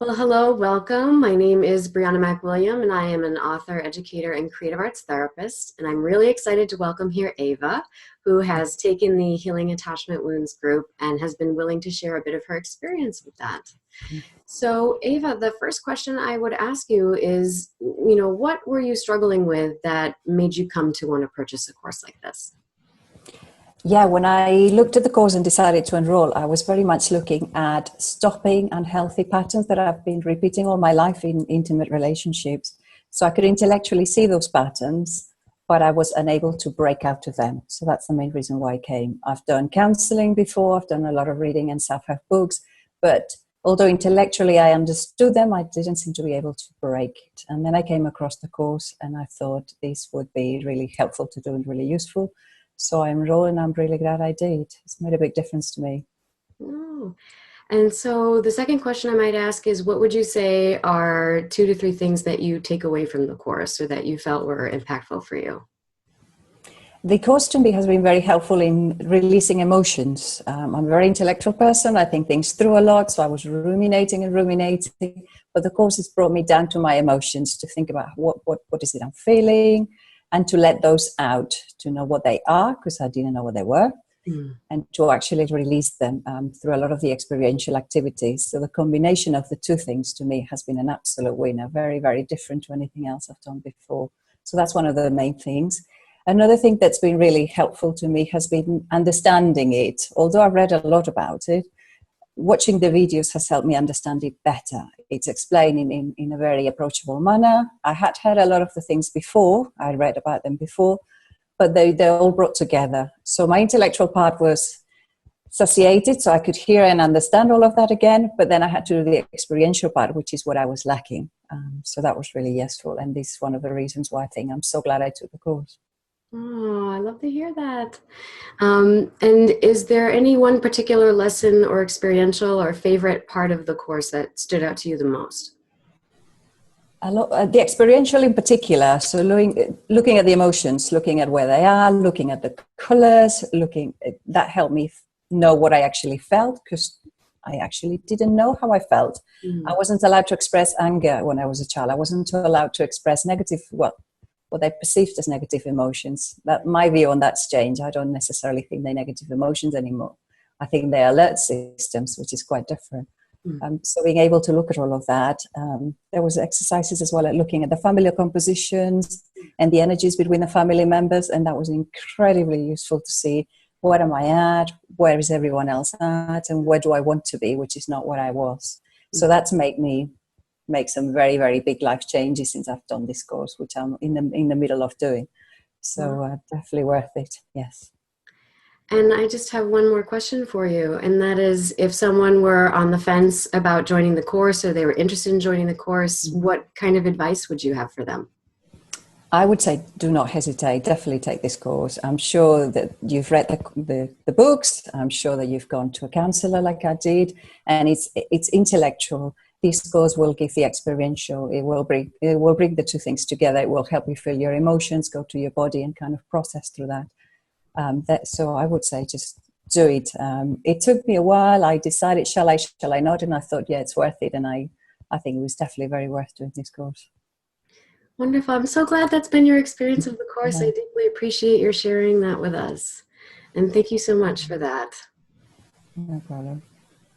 Well, hello, welcome. My name is Brianna McWilliam, and I am an author, educator, and creative arts therapist. And I'm really excited to welcome here Eva, who has taken the Healing Attachment Wounds group and has been willing to share a bit of her experience with that. So, Eva, the first question I would ask you is, what were you struggling with that made you come to want to purchase a course like this? Yeah, when I looked at the course and decided to enroll, I was very much looking at stopping unhealthy patterns that I've been repeating all my life in intimate relationships. So I could intellectually see those patterns, but I was unable to break out of them. So that's the main reason why I came. I've done counseling before, I've done a lot of reading and self-help books, but although intellectually I understood them, I didn't seem to be able to break it. And then I came across the course and I thought this would be really helpful to do and really useful. So I enrolled and I'm really glad I did. It's made a big difference to me. Oh. And so the second question I might ask is, what would you say are 2 to 3 things that you take away from the course or that you felt were impactful for you? The course to me has been very helpful in releasing emotions. I'm a very intellectual person. I think things through a lot. So I was ruminating and ruminating. But the course has brought me down to my emotions to think about what is it I'm feeling and to let those out, to know what they are, because I didn't know what they were, and to actually release them through a lot of the experiential activities. So the combination of the two things to me has been an absolute winner, very, very different to anything else I've done before. So that's one of the main things. Another thing that's been really helpful to me has been understanding it. Although I've read a lot about it, watching the videos has helped me understand it better. It's explained in a very approachable manner. I had heard a lot of the things before. I read about them before, but they're all brought together. So my intellectual part was satiated, so I could hear and understand all of that again, but then I had to do the experiential part, which is what I was lacking. So that was really useful, and this is one of the reasons why I think I'm so glad I took the course. Oh, I love to hear that. And is there any one particular lesson or experiential or favorite part of the course that stood out to you the most? The experiential in particular, so looking at the emotions, looking at where they are, looking at the colors, that helped me know what I actually felt, because I actually didn't know how I felt. I wasn't allowed to express anger when I was a child. I wasn't allowed to express what I perceived as negative emotions. That my view on that's changed. I don't necessarily think they're negative emotions anymore. I think they're alert systems, which is quite different. So being able to look at all of that, there was exercises as well at looking at the family compositions and the energies between the family members, and that was incredibly useful to see where am I at, where is everyone else at, and where do I want to be, which is not what I was. So that's made me make some very, very big life changes since I've done this course, which I'm in the middle of doing. So definitely worth it, yes. And I just have one more question for you, and that is, if someone were on the fence about joining the course or they were interested in joining the course, what kind of advice would you have for them? I would say do not hesitate. Definitely take this course. I'm sure that you've read the books. I'm sure that you've gone to a counselor like I did, and it's intellectual. This course will give the experiential. It will bring the two things together. It will help you feel your emotions, go to your body, and kind of process through that. So I would say just do it. It took me a while. I decided, shall I not? And I thought, yeah, it's worth it. And I think it was definitely very worth doing this course. Wonderful. I'm so glad that's been your experience of the course. I Yeah, deeply appreciate your sharing that with us. And thank you so much for that. no problem.